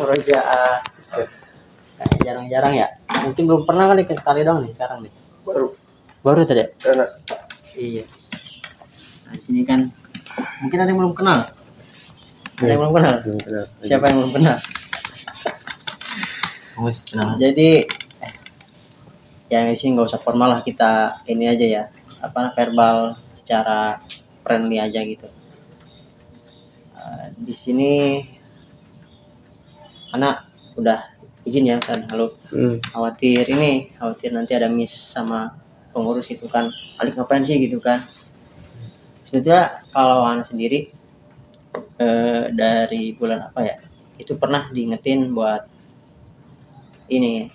Rojaan. Jarang-jarang ya. Mungkin belum pernah kali ke sekali dong nih sekarang nih. Baru tadi. Enak. Iya. Nah, di sini kan mungkin ada yang belum kenal. Ada yang belum kenal. Siapa yang belum kenal? Jadi yang di sini nggak usah formal lah, kita ini aja ya, verbal secara friendly aja gitu. Di sini anak udah izin ya Ustaz. Halo. Khawatir nanti ada miss sama pengurus itu kan, Alik ngapain sih gitu kan. Sebetulnya kalau anak sendiri dari bulan apa ya, itu pernah diingetin buat ini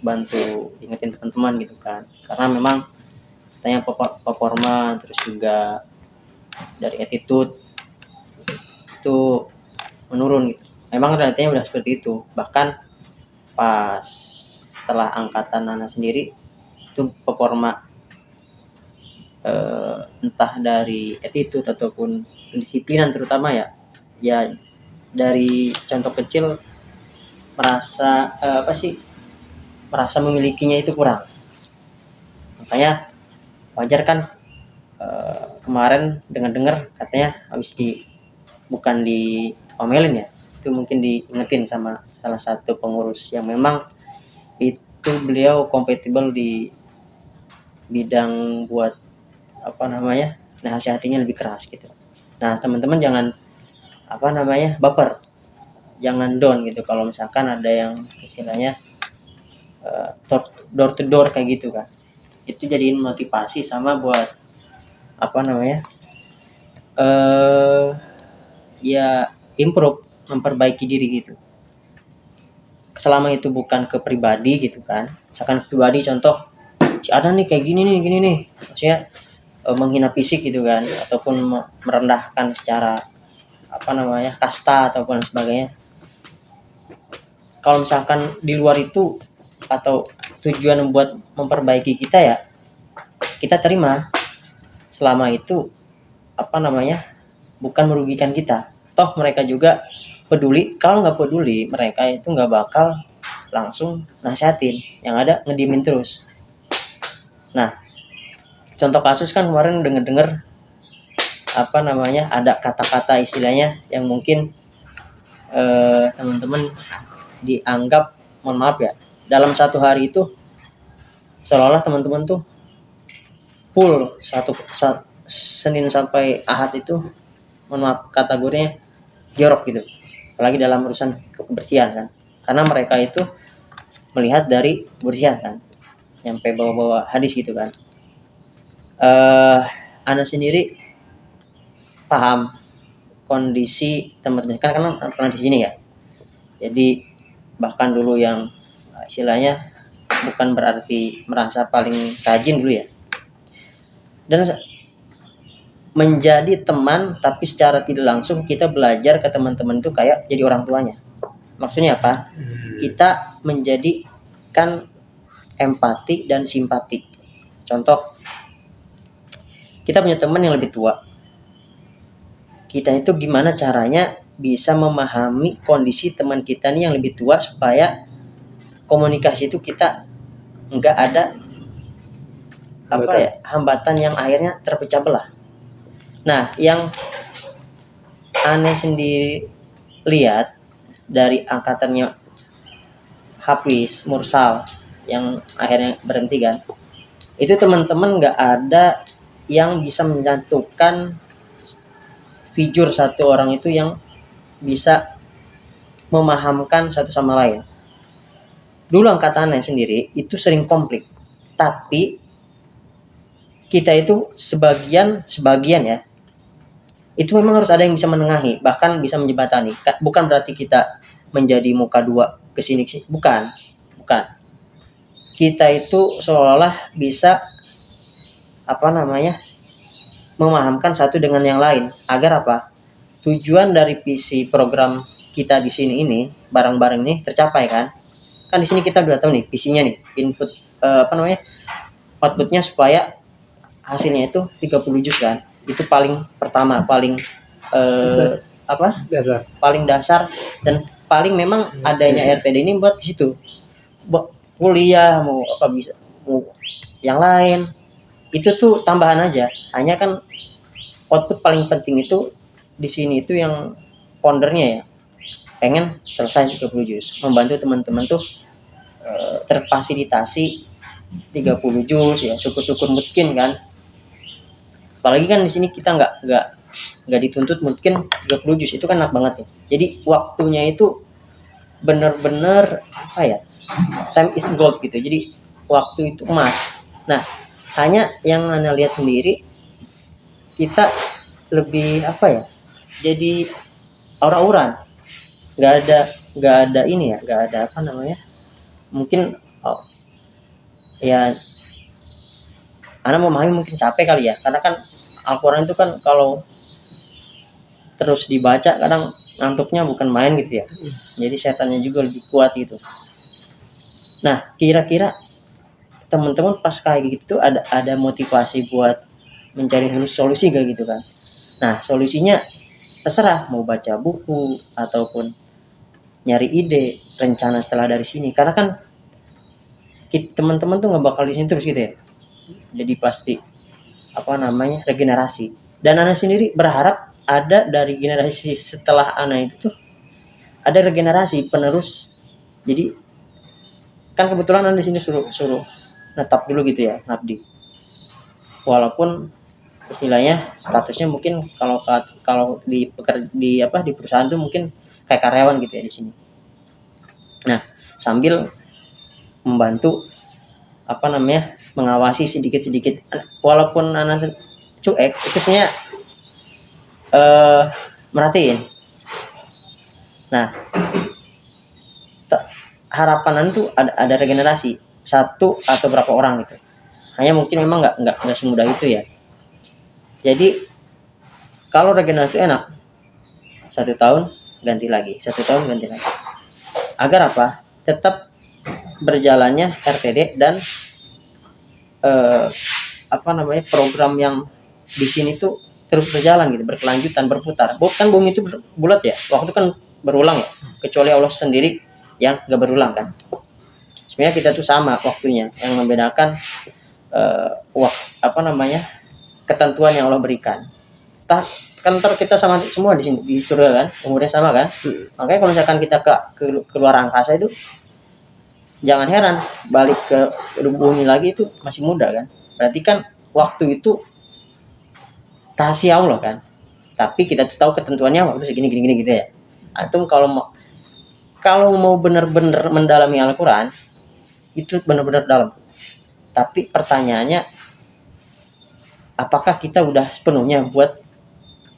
bantu ingetin teman-teman gitu kan, karena memang tanya performa terus juga dari attitude itu menurun gitu. Memang realitanya udah seperti itu. Bahkan pas setelah angkatan anak sendiri itu performa entah dari attitude ataupun pendisiplinan terutama ya dari contoh kecil merasa merasa memilikinya itu kurang. Makanya wajar kan kemarin dengar katanya habis bukan diomelin ya, itu mungkin diingetin sama salah satu pengurus yang memang itu beliau kompatibel di bidang buat nasihatinya lebih keras gitu. Nah teman-teman jangan baper, jangan down gitu kalau misalkan ada yang istilahnya door to door kayak gitu kan. Itu jadiin motivasi sama buat ya improve, memperbaiki diri gitu. Selama itu bukan ke pribadi gitu kan. Misalkan pribadi contoh si ada nih kayak gini nih, maksudnya menghina fisik gitu kan, ataupun merendahkan secara kasta ataupun sebagainya. Kalau misalkan di luar itu atau tujuan buat memperbaiki kita ya, kita terima selama itu bukan merugikan kita. Toh mereka juga peduli. Kalau nggak peduli, mereka itu nggak bakal langsung nasihatin, yang ada ngediemin terus. Nah contoh kasus kan kemarin denger ada kata-kata istilahnya yang mungkin teman-teman dianggap, mohon maaf ya, dalam satu hari itu seolah-olah teman-teman tuh full Senin sampai Ahad itu, mohon maaf kategorinya jorok gitu, apalagi dalam urusan kebersihan kan, karena mereka itu melihat dari kebersihan kan, nyampe bawa-bawa hadis gitu kan. Ana sendiri paham kondisi teman-teman kan pernah di sini ya, jadi bahkan dulu yang istilahnya bukan berarti merasa paling rajin dulu ya, dan menjadi teman tapi secara tidak langsung kita belajar ke teman-teman itu kayak jadi orang tuanya. Maksudnya apa? Kita menjadikan empati dan simpati. Contoh, kita punya teman yang lebih tua, kita itu gimana caranya bisa memahami kondisi teman kita nih yang lebih tua, supaya komunikasi itu kita nggak ada hambatan yang akhirnya terpecah belah. Nah yang aneh sendiri lihat dari angkatannya Hafiz Mursal yang akhirnya berhenti kan, itu teman-teman nggak ada yang bisa menjatuhkan figur satu orang itu yang bisa memahamkan satu sama lain. Dulu angkatannya sendiri itu sering konflik, tapi kita itu sebagian ya, itu memang harus ada yang bisa menengahi, bahkan bisa menjembatani. Bukan berarti kita menjadi muka dua kesini, bukan. Kita itu seolah-olah bisa memahamkan satu dengan yang lain, agar tujuan dari visi program kita di sini ini bareng-bareng ini tercapai kan. Kan di sini kita udah tahu nih visinya nih, input outputnya supaya hasilnya itu 30 juz kan. Itu paling pertama, paling Dasar. paling dasar dan paling memang adanya RTD ini buat ke situ. Kuliah mau apa bisa mau yang lain itu tuh tambahan aja. Hanya kan output paling penting itu di sini itu yang foundernya ya pengen selesai 30 juz, membantu teman-teman tuh terfasilitasi 30 juz ya, syukur-syukur mungkin kan. Apalagi kan di sini kita nggak dituntut mungkin 30 juz, itu kan enak banget ya. Jadi waktunya itu bener-bener apa ya, time is gold gitu. Jadi waktu itu emas. Nah, hanya yang Anda lihat sendiri kita lebih apa ya, jadi aura-auran, nggak ada ini ya, nggak ada apa namanya, mungkin ya Anda memahami mungkin capek kali ya, karena kan Al-Quran itu kan kalau terus dibaca kadang ngantuknya bukan main gitu ya, jadi setannya juga lebih kuat gitu. Nah, kira-kira teman-teman pas kayak gitu tuh ada motivasi buat mencari solusi gak gitu kan. Nah, solusinya terserah mau baca buku ataupun nyari ide rencana setelah dari sini, karena kan teman-teman tuh nggak bakal di sini terus gitu ya, jadi pasti apa namanya regenerasi. Dan Ana sendiri berharap ada dari generasi setelah Ana itu tuh ada regenerasi penerus. Jadi kan kebetulan Ana di sini suruh netap dulu gitu ya, ngabdi, walaupun istilahnya statusnya mungkin kalau di perusahaan tuh mungkin kayak karyawan gitu ya di sini. Nah, sambil membantu apa namanya mengawasi sedikit-sedikit, walaupun anak cuek itu sebenarnya merhatiin. Nah, harapan tuh ada regenerasi satu atau berapa orang gitu. Hanya mungkin memang nggak semudah itu ya. Jadi kalau regenerasi itu enak, 1 tahun ganti lagi, 1 tahun ganti lagi. Agar apa? Tetap berjalannya RTD dan apa namanya program yang di sini tuh terus berjalan gitu, berkelanjutan, berputar. Bukan bumi itu bulat ya, waktu kan berulang ya, kecuali Allah sendiri yang gak berulang kan. Sebenarnya kita tuh sama waktunya, yang membedakan apa namanya ketentuan yang Allah berikan. Kan ntar kita sama semua di sini di surga kan, umurnya sama kan. Makanya kalau misalkan kita ke luar angkasa itu jangan heran balik ke bumi lagi itu masih muda kan. Berarti kan waktu itu rahasia Allah kan. Tapi kita tuh tahu ketentuannya waktu segini gini gitu ya. Antum kalau mau benar-benar mendalami Al-Quran itu benar-benar dalam. Tapi pertanyaannya, apakah kita udah sepenuhnya buat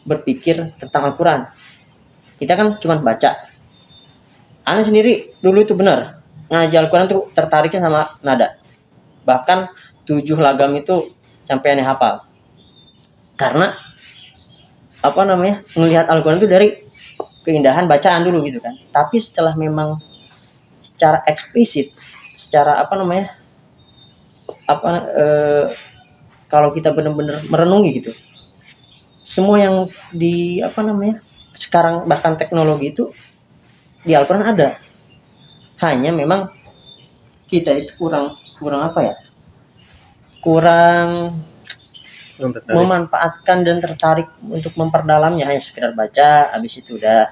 berpikir tentang Al-Quran? Kita kan cuma baca. Ana sendiri dulu itu benar ngaji Al-Quran tuh tertariknya sama nada. Bahkan 7 lagam itu sampai aneh hafal. Karena apa namanya melihat Al-Quran itu dari keindahan bacaan dulu gitu kan. Tapi setelah memang secara eksplisit, secara apa namanya kalau kita benar-benar merenungi gitu, semua yang di apa namanya sekarang bahkan teknologi itu di Al-Quran ada. Hanya memang kita itu kurang apa ya, kurang memanfaatkan dan tertarik untuk memperdalamnya, hanya sekedar baca habis itu udah.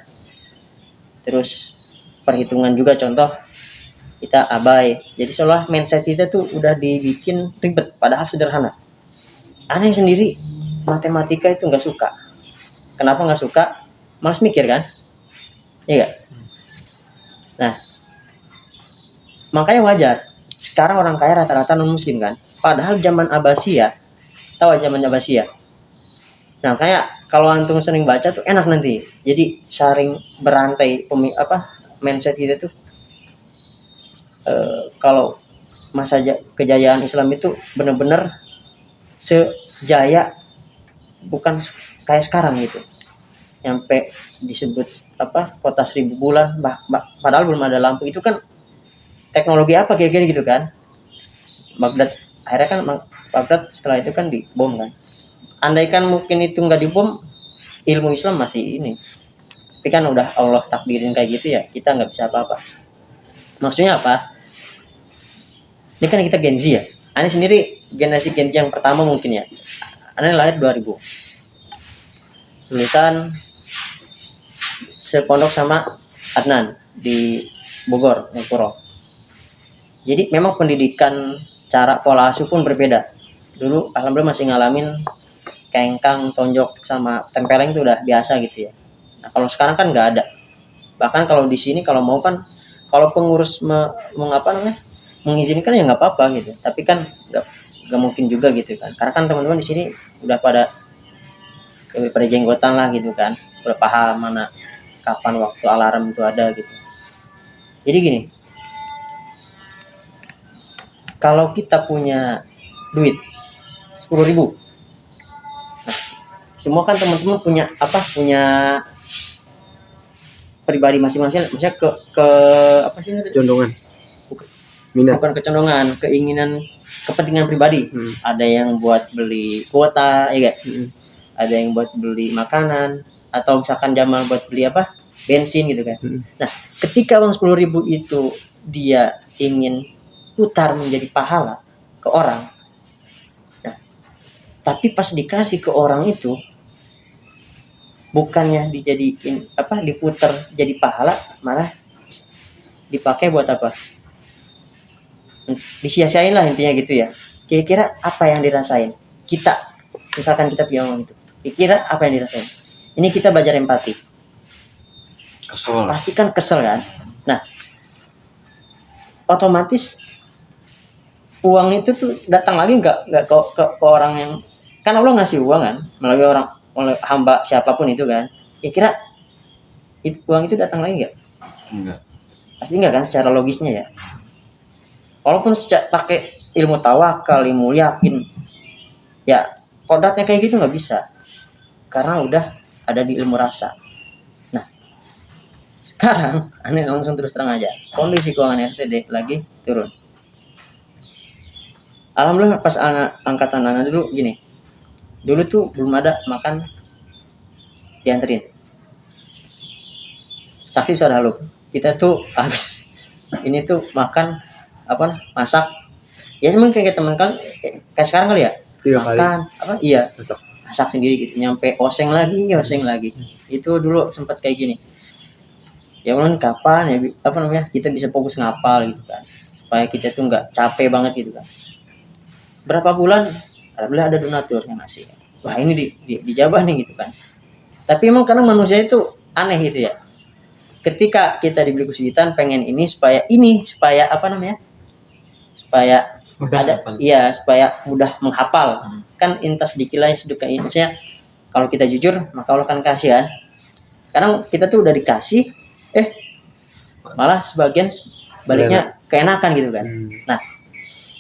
Terus perhitungan juga contoh kita abai, jadi seolah mindset kita tuh udah dibikin ribet padahal sederhana. Aneh sendiri matematika itu nggak suka. Kenapa nggak suka? Malas mikir kan, iya gak? Nah, makanya wajar sekarang orang kaya rata-rata non muslim kan, padahal zaman Abbasiyah, tahu zaman Abbasiyah. Nah, kayak kalau antum sering baca tuh enak nanti, jadi saring berantai mindset kita tuh kalau masa kejayaan Islam itu benar-benar sejaya bukan kayak sekarang gitu, sampai disebut kota 1000 bulan, padahal belum ada lampu. Itu kan teknologi apa kayak gini gitu kan. Baghdad akhirnya kan Baghdad setelah itu kan dibom kan. Andaikan mungkin itu nggak dibom, ilmu Islam masih ini Tapi kan udah Allah takdirin kayak gitu ya, kita nggak bisa apa-apa. Maksudnya apa? Ini kan kita Gen Z ya. Ane sendiri generasi Gen Z yang pertama mungkin ya. Ane lahir 2000. Lulusan sepondok sama Adnan di Bogor, Puro. Jadi memang pendidikan, cara pola asuh pun berbeda. Dulu alhamdulillah masih ngalamin kengkang, tonjok sama tempeleng itu udah biasa gitu ya. Nah, kalau sekarang kan nggak ada. Bahkan kalau di sini kalau mau kan, kalau pengurus mengizinkan ya nggak apa-apa gitu. Tapi kan nggak mungkin juga gitu kan. Karena kan teman-teman di sini udah pada jenggotan lah gitu kan. Udah paham mana kapan waktu alarm itu ada gitu. Jadi gini, kalau kita punya duit 10.000, nah, semua kan teman-teman punya pribadi masing-masing, maksudnya ke apa sih Condongan. bukan kecondongan, keinginan, kepentingan pribadi. Ada yang buat beli kuota ya gak? Ada yang buat beli makanan, atau misalkan Jamal buat beli bensin gitu kan. Nah, ketika uang 10.000 itu dia ingin putar menjadi pahala ke orang, nah, tapi pas dikasih ke orang itu bukannya dijadiin diputar jadi pahala, malah dipakai buat apa? Disia-siain lah intinya gitu ya. Kira-kira apa yang dirasain kita, misalkan kita punya uang itu, kira-kira apa yang dirasain? Ini kita belajar empati. Kesel. Pasti kan kesel kan. Nah, otomatis uang itu tuh datang lagi nggak ke orang yang, kan Allah ngasih uang kan melalui hamba siapapun itu kan. Kira uang itu datang lagi nggak? Enggak. Pasti nggak kan, secara logisnya ya. Walaupun pakai ilmu tawakal, ilmu yakin, ya kodratnya kayak gitu nggak bisa, karena udah ada di ilmu rasa. Nah, sekarang aneh langsung terus terang aja, kondisi keuangan RTD lagi turun. Alhamdulillah pas angkatan anak dulu gini, dulu tuh belum ada makan dianterin. Sakti sudah lalu, kita tuh habis ini tuh makan masak ya, sebenarnya kayak teman kan kayak sekarang kali ya, 3 kali makan masak sendiri gitu, nyampe oseng lagi. Itu dulu sempat kayak gini ya, mungkin kapan ya kita bisa fokus ngapal gitu kan, supaya kita tuh nggak capek banget gitu kan. Berapa bulan alhamdulillah ada donatur yang ngasih, wah ini dijabah nih gitu kan. Tapi emang karena manusia itu aneh gitu ya, ketika kita diberi kesulitan pengen supaya supaya mudah ada hafal. Iya, supaya mudah menghafal. Kan intas dikilai seduka ini, maksudnya kalau kita jujur maka Allah akan kasih kan. Karena kita tuh udah dikasih malah sebagian baliknya keenakan gitu kan. Nah,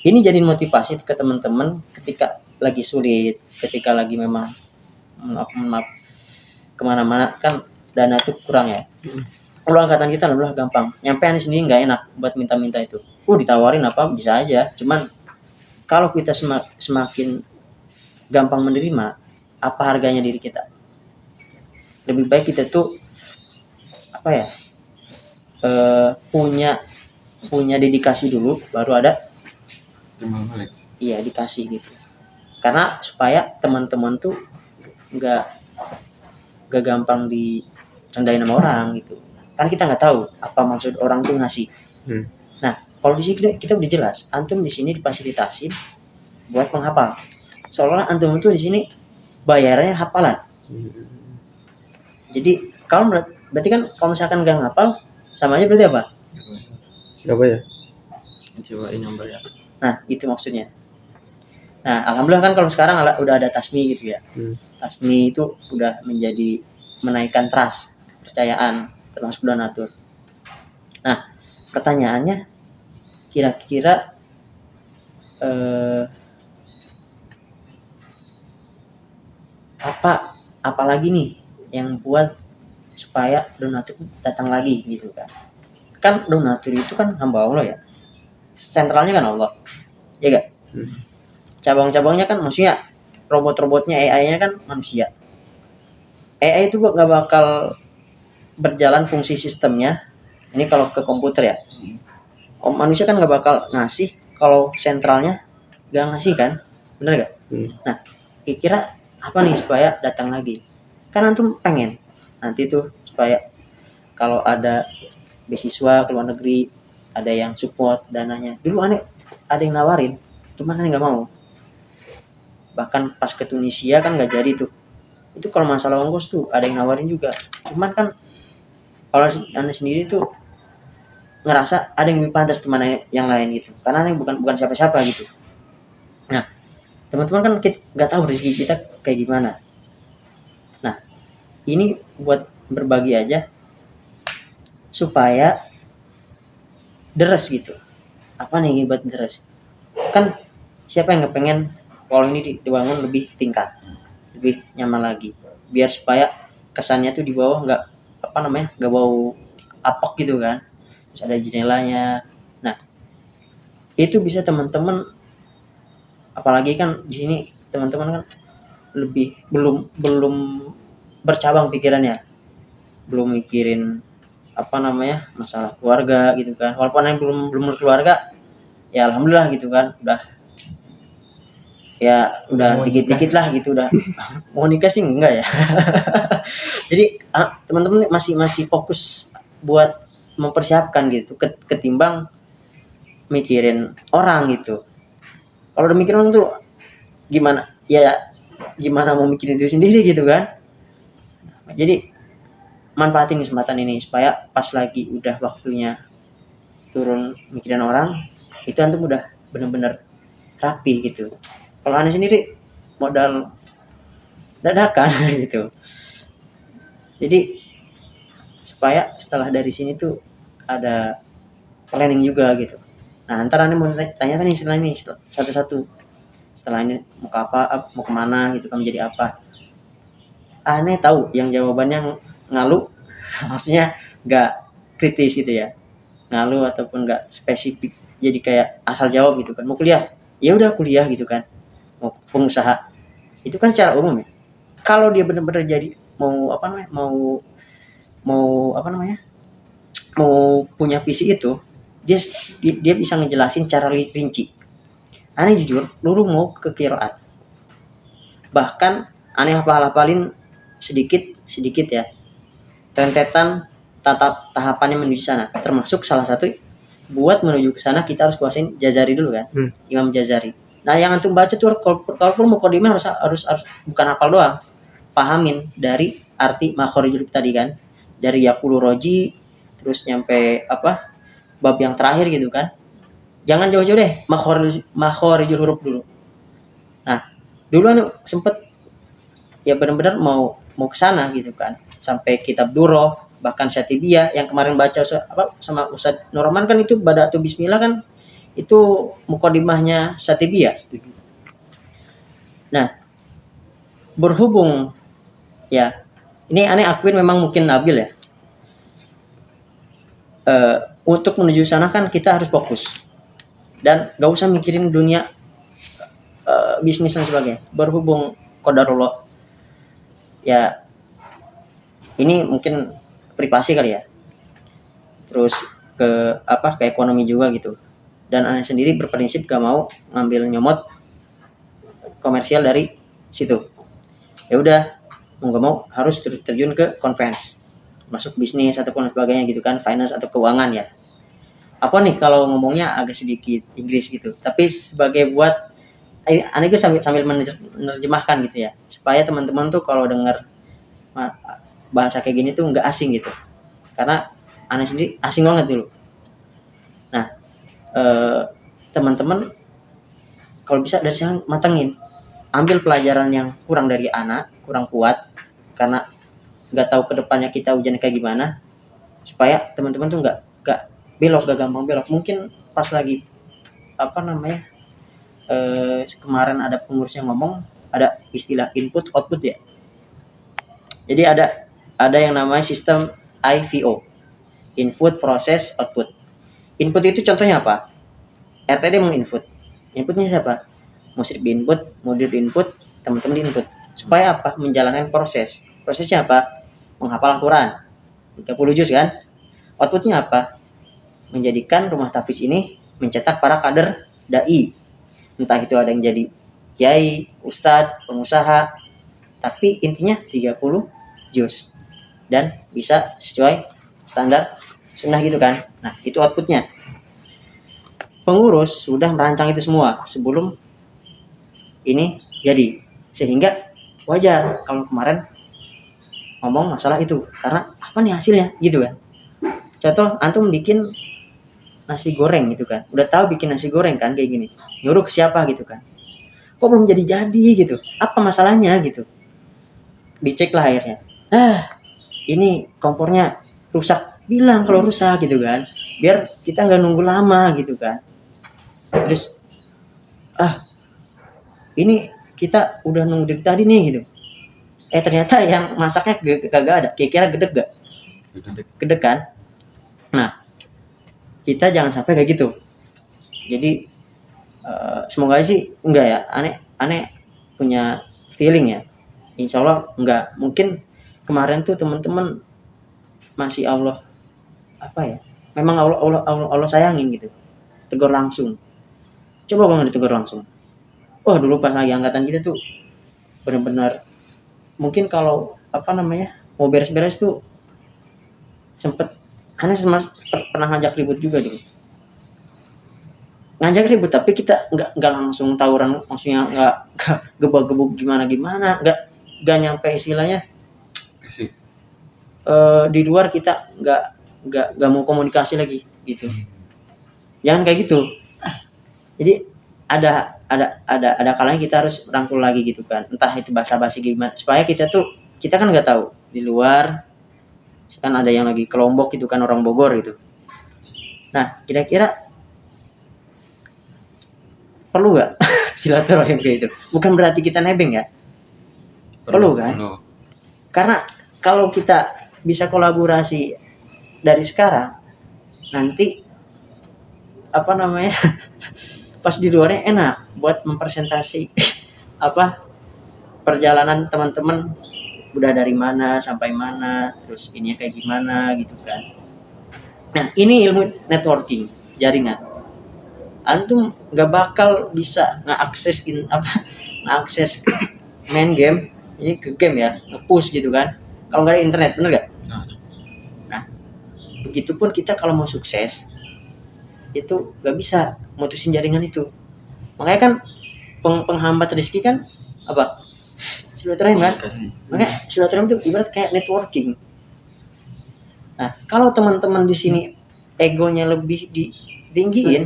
ini jadi motivasi ke teman-teman ketika lagi sulit, ketika lagi memang maaf kemana-mana kan dana tuh kurang ya. Kalau angkatan kita adalah gampang, nyampean sendiri nggak enak buat minta-minta itu. Ditawarin apa bisa aja, cuman kalau kita semakin gampang menerima, apa harganya diri kita? Lebih baik kita tuh punya dedikasi dulu, baru ada iya dikasih gitu. Karena supaya teman-teman tuh nggak gampang direndahin sama orang gitu. Kan kita nggak tahu apa maksud orang tuh ngasih. Nah, kalau di sini kita udah jelas, antum di sini difasilitasi buat menghafal. Seolah antum itu di sini bayarnya hafalan. Jadi kalau berarti kan kalau misalkan nggak ngapal, sama aja berarti apa? Apa ya? Cobain yang bayar. Nah, itu maksudnya. Nah, alhamdulillah kan kalau sekarang udah ada tasmi gitu ya. Tasmi itu udah menjadi menaikkan trust, kepercayaan, termasuk donatur. Nah, pertanyaannya, kira-kira apa lagi nih yang buat supaya donatur datang lagi gitu kan? Kan donatur itu kan hamba Allah ya, sentralnya kan Allah, ya gak? Cabang-cabangnya kan maksudnya robot-robotnya, AI-nya kan manusia. AI itu nggak bakal berjalan fungsi sistemnya. Ini kalau ke komputer ya, manusia kan nggak bakal ngasih kalau sentralnya nggak ngasih kan, bener nggak? Nah, kira apa nih supaya datang lagi? Kan antum pengen nanti tuh supaya kalau ada beasiswa ke luar negeri, ada yang support dananya. Dulu aneh ada yang nawarin, cuman aneh nggak mau. Bahkan pas ke Tunisia kan nggak jadi tuh. Itu kalau masalah ongkos tuh ada yang nawarin juga. Cuman kan kalau aneh sendiri tuh ngerasa ada yang lebih pantas teman yang lain gitu. Karena aneh bukan siapa-siapa gitu. Nah, teman-teman kan nggak tahu rezeki kita kayak gimana. Nah, ini buat berbagi aja supaya deres gitu. Apa nih buat deres? Kan siapa yang nggak pengen kalau ini dibangun lebih tingkat, lebih nyaman lagi, biar supaya kesannya tuh di bawah nggak nggak bau apek gitu kan, terus ada jendelanya. Nah, itu bisa teman-teman, apalagi kan di sini teman-teman kan lebih belum bercabang pikirannya, belum mikirin masalah keluarga gitu kan. Walaupun yang belum berkeluarga ya alhamdulillah gitu kan, udah dikit-dikit lah gitu, udah mau nikah sih enggak ya. Jadi teman-teman masih fokus buat mempersiapkan gitu ketimbang mikirin orang gitu. Kalau udah mikirin orang tuh gimana mau mikirin diri sendiri gitu kan. Jadi manfaatin kesempatan ini supaya pas lagi udah waktunya turun mikirin orang itu antum udah bener-bener rapi gitu. Kalau aneh sendiri modal dadakan gitu. Jadi supaya setelah dari sini tuh ada planning juga gitu. Nah, ntar aneh mau tanya nih setelah ini satu-satu. Setelah ini mau ke apa, mau kemana gitu, kamu jadi apa. Aneh tahu yang jawabannya ngalu, maksudnya nggak kritis gitu ya. Ngalu ataupun nggak spesifik. Jadi kayak asal jawab gitu kan. Mau kuliah, ya udah kuliah gitu kan. Mau pengusaha, itu kan secara umum ya. Kalau dia benar-benar jadi mau punya visi itu, dia bisa ngejelasin cara rinci. Aneh jujur dulu mau ke kiroat, bahkan aneh hafalin sedikit ya rentetan tahapannya menuju sana, termasuk salah satu buat menuju ke sana kita harus kuasain Jazari dulu kan. Imam Jazari. Nah, yang antum baca tuh kalaupun muqaddimah harus bukan hafal doang, pahamin dari arti makhorijul tadi kan, dari Yaqulu Roji terus nyampe bab yang terakhir gitu kan. Jangan jauh-jauh deh, makhorijul huruf dulu. Nah, dulu anu sempet ya benar-benar mau ke sana gitu kan, sampai kitab Durrah, bahkan Syatibiyah yang kemarin baca sama Ustadz Nurrahman kan, itu Bada'tu Bismillah kan itu muqaddimahnya Syatibiyah. Nah, berhubung ya ini aneh akuin memang mungkin Nabil ya, untuk menuju sana kan kita harus fokus dan gak usah mikirin dunia bisnis dan sebagainya. Berhubung qadarullah ya, ini mungkin privasi kali ya, terus ke ekonomi juga gitu. Dan aneh sendiri berprinsip gak mau ngambil nyomot komersial dari situ. Ya udah, mau gak mau harus terjun ke conference, masuk bisnis ataupun sebagainya gitu kan, finance atau keuangan ya. Apa nih kalau ngomongnya agak sedikit Inggris gitu, tapi sebagai buat aneh gue sambil menerjemahkan gitu ya, supaya teman-teman tuh kalau dengar bahasa kayak gini tuh nggak asing gitu, karena aneh sendiri asing banget dulu. Nah, teman-teman kalau bisa dari sekarang matengin, ambil pelajaran yang kurang dari anak, kurang kuat karena nggak tahu kedepannya kita ujian kayak gimana, supaya teman-teman tuh nggak belok, gak gampang belok. Mungkin pas lagi kemarin ada pengurus yang ngomong ada istilah input output ya. Jadi ada yang namanya sistem IVO, input process output. Input itu contohnya apa? RTD menginput. Inputnya siapa? Musyrif diinput, mudir diinput, teman-teman diinput. Supaya apa? Menjalankan proses. Prosesnya apa? Menghafal Al-Quran. 30 juz kan. Outputnya apa? Menjadikan rumah tahfiz ini mencetak para kader dai. Entah itu ada yang jadi kiai, ustadz, pengusaha, tapi intinya 30 juz dan bisa sesuai standar sunnah gitu kan. Nah, itu outputnya. Pengurus sudah merancang itu semua sebelum ini jadi, sehingga wajar kalau kemarin ngomong masalah itu, karena apa nih hasilnya gitu kan. Contoh, antum bikin nasi goreng gitu kan, udah tahu bikin nasi goreng kan kayak gini, nyuruh ke siapa gitu kan, kok belum jadi gitu, apa masalahnya gitu, dicek lah akhirnya, ini kompornya rusak, bilang kalau rusak gitu kan, biar kita nggak nunggu lama gitu kan. Terus ini kita udah nunggu dari tadi nih gitu, ternyata yang masaknya kagak ada, kira-kira gedeg gak? Gedeg kan. Nah, kita jangan sampai kayak gitu. Jadi semoga sih enggak ya, aneh punya feeling ya, insya Allah enggak. Mungkin kemarin tuh teman-teman masih Allah apa ya, memang Allah sayangin gitu, tegur langsung. Coba kalau nggak ditegur langsung, wah dulu pas lagi angkatan kita tuh benar-benar, mungkin kalau apa namanya mau beres-beres tuh sempet aneh pernah ngajak ribut juga dulu, ngajak ribut tapi kita nggak langsung tawuran, maksudnya nggak gebuk-gebuk gimana nggak nyampe istilahnya di luar kita nggak mau komunikasi lagi gitu, jangan kayak gitu. Jadi ada kalanya kita harus rangkul lagi gitu kan, entah itu basa-basi gimana, supaya kita kan nggak tahu di luar kan ada yang lagi ke Lombok gitu kan, orang Bogor gitu. Nah, kira-kira perlu nggak silaturahim kayak itu? Bukan berarti kita nebeng ya, perlu kan? Karena kalau kita bisa kolaborasi dari sekarang, nanti apa namanya pas di luarnya enak buat mempresentasi apa perjalanan teman-teman udah dari mana sampai mana, terus ini kayak gimana gitu kan. Nah, ini ilmu networking, jaringan. Antum nggak bakal bisa ngeakses main game ini ke game ya, nge-push gitu kan, kalau nggak ada internet, bener gak? Nah, begitupun kita kalau mau sukses itu nggak bisa mutusin jaringan itu. Makanya kan penghambat rezeki kan apa? Silaturahim kan? Makanya silaturahim itu ibarat kayak networking. Nah, kalau teman-teman di sini egonya lebih ditinggiin,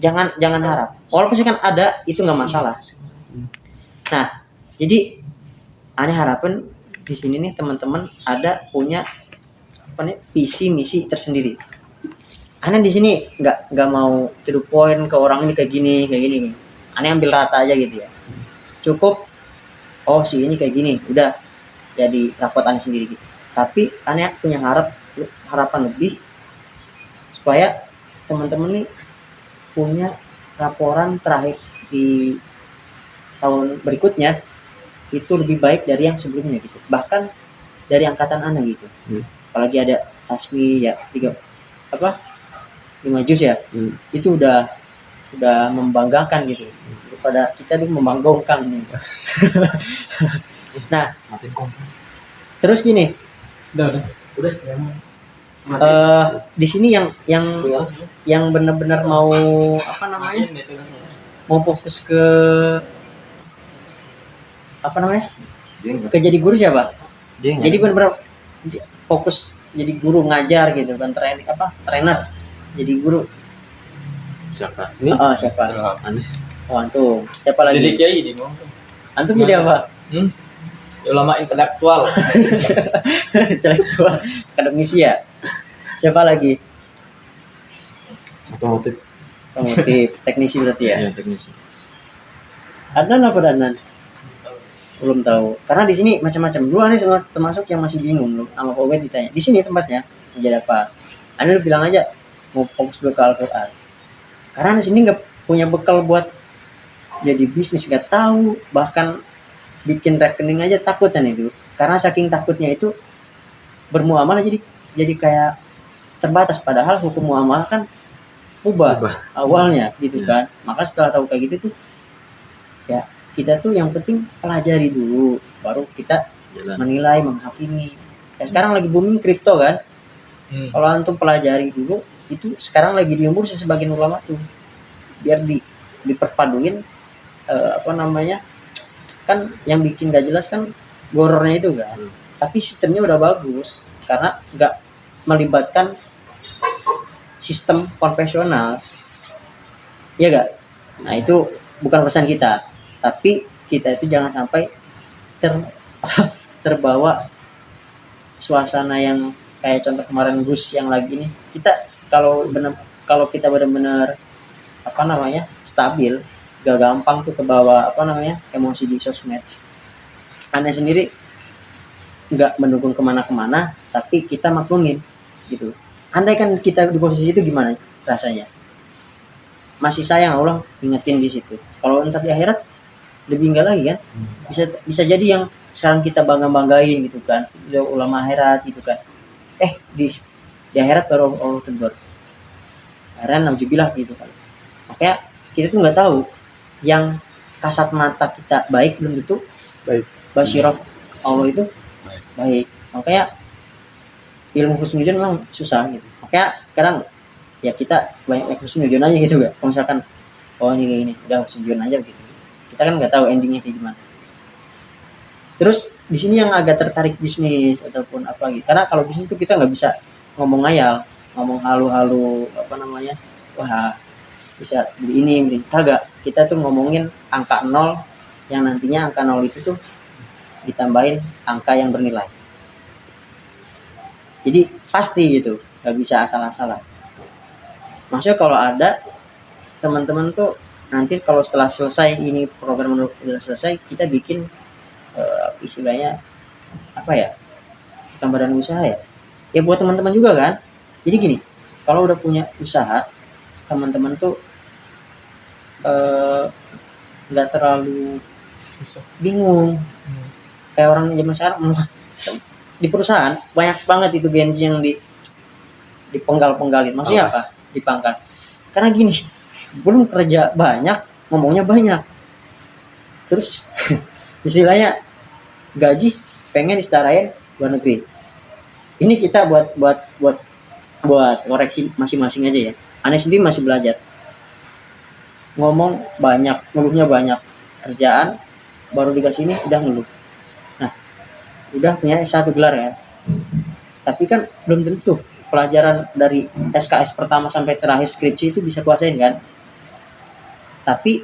jangan harap. Walaupun sih kan ada, itu nggak masalah. Nah, jadi aneh harapan di sini nih teman-teman ada punya apa nih visi misi tersendiri. Aneh di sini nggak mau to the point ke orang ini kayak gini. Aneh ambil rata aja gitu ya. Cukup, oh si ini kayak gini, udah jadi rapot aneh sendiri gitu. Tapi aneh punya harapan lebih supaya teman-teman nih punya laporan terakhir di tahun berikutnya itu lebih baik dari yang sebelumnya gitu. Bahkan dari angkatan aneh gitu. Apalagi ada Asmi ya 5 juz ya, itu udah membanggakan gitu, daripada kita dulu membanggakan gitu. Nah, terus gini, di sini yang benar-benar mau apa namanya, mau fokus ke apa namanya, ke jadi guru siapa? Jadi benar-benar fokus jadi guru ngajar gitu kan, trainer jadi guru. Siapa? Siapa? Aneh. Oh, antum. Siapa lagi? Jadi kiai di mau. Antum jadi apa? Ulama intelektual. Intelektual, akademisi ya. Siapa lagi? Otomotif. Teknisi berarti ya? Iya, teknisi. Adnan apa Danan? Belum tahu. Karena di sini macam-macam. Dulu aneh termasuk yang masih bingung loh. Sama Pak Ubed ditanya. Di sini tempatnya menjadi apa? Aneh bilang aja mau fokus dulu ke Al-Quran. Karena di sini nggak punya bekal buat jadi bisnis, nggak tahu, bahkan bikin rekening aja takut kan itu. Karena saking takutnya itu bermuamalah jadi kayak terbatas, padahal hukum muamalah kan ubah Ubah. awalnya gitu Iya. kan. Maka setelah tahu kayak gitu tuh ya kita tuh yang penting pelajari dulu baru kita Jalan. menilai, menghakimi. Ya, sekarang lagi booming kripto kan. Kalau antum pelajari dulu, itu sekarang lagi diumur sebagian ulama tuh biar diperpaduin apa namanya, kan yang bikin gak jelas kan gorornya itu kan. Tapi sistemnya udah bagus karena nggak melibatkan sistem konvensional, ya gak? Nah itu bukan pesan kita, tapi kita itu jangan sampai terbawa suasana yang kayak contoh kemarin Gus yang lagi nih. Kita kalau kita benar-benar apa namanya stabil, gak gampang tuh kebawa apa namanya emosi di sosmed. Aneh sendiri nggak mendukung kemana-kemana, tapi kita maklumin gitu. Andai kan kita di posisi itu gimana rasanya? Masih sayang Allah ingetin di situ. Kalau ntar di akhirat lebih enggak lagi kan? Bisa jadi yang sekarang kita banggain gitu kan, ulama akhirat gitu kan. Di akhirat baru Allah tegur. Karena nauzubillah gitu kan. Makanya kita tuh nggak tahu yang kasat mata kita baik belum tentu Baik. Basyirah Allah itu baik. Makanya ilmu husnuzon memang susah gitu. Makanya sekarang ya kita banyak husnuzon aja gitu ya. Kalau misalkan oh ini udah husnuzon aja gitu. Kita kan nggak tahu endingnya kayak gimana. Terus di sini yang agak tertarik bisnis ataupun apa gitu. Karena kalau bisnis itu kita nggak bisa ngomong ngayal, ngomong halu-halu apa namanya. Wah, bisa beli ini, beli kagak. Kita tuh ngomongin angka 0 yang nantinya angka 0 itu tuh ditambahin angka yang bernilai. Jadi pasti gitu, nggak bisa asal-asalan. Maksudnya kalau ada teman-teman tuh nanti kalau setelah selesai ini program udah selesai, kita bikin istilahnya apa ya, tambahan usaha ya buat teman-teman juga kan. Jadi gini, kalau udah punya usaha teman-teman tuh nggak terlalu bingung kayak orang zaman sekarang. Di perusahaan banyak banget itu gensi yang dipenggal-penggalin. Maksudnya apa? Dipangkas. Karena gini, belum kerja banyak, ngomongnya banyak. Terus istilahnya gaji pengen disetarain luar negeri. Ini kita buat koreksi masing-masing aja ya. Aneh sendiri masih belajar. Ngomong banyak, ngeluhnya banyak. Kerjaan baru dikasih ini udah ngeluh. Nah, udah punya S1 gelar ya. Tapi kan belum tentu pelajaran dari SKS pertama sampai terakhir skripsi itu bisa kuasain kan. Tapi